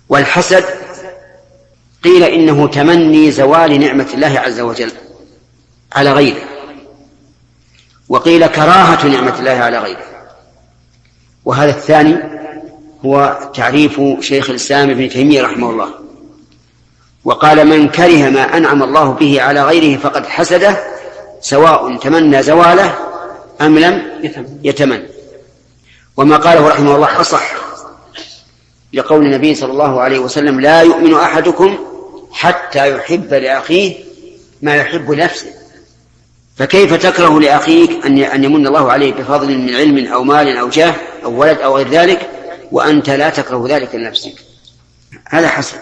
والحسد قيل إنه تمني زوال نعمة الله عز وجل على غيره، وقيل كراهة نعمة الله على غيره. وهذا الثاني هو تعريف شيخ الإسلام ابن تيمية رحمه الله، وقال: من كره ما أنعم الله به على غيره فقد حسده، سواء تمنى زواله أم لم يتمنى. وما قاله رحمه الله أصح، لقول النبي صلى الله عليه وسلم: لا يؤمن أحدكم حتى يحب لأخيه ما يحب لنفسه. فكيف تكره لأخيك أن يمن الله عليه بفضل من علم أو مال أو جاه أو ولد أو غير ذلك، وأنت لا تكره ذلك لنفسك؟ هذا حسد.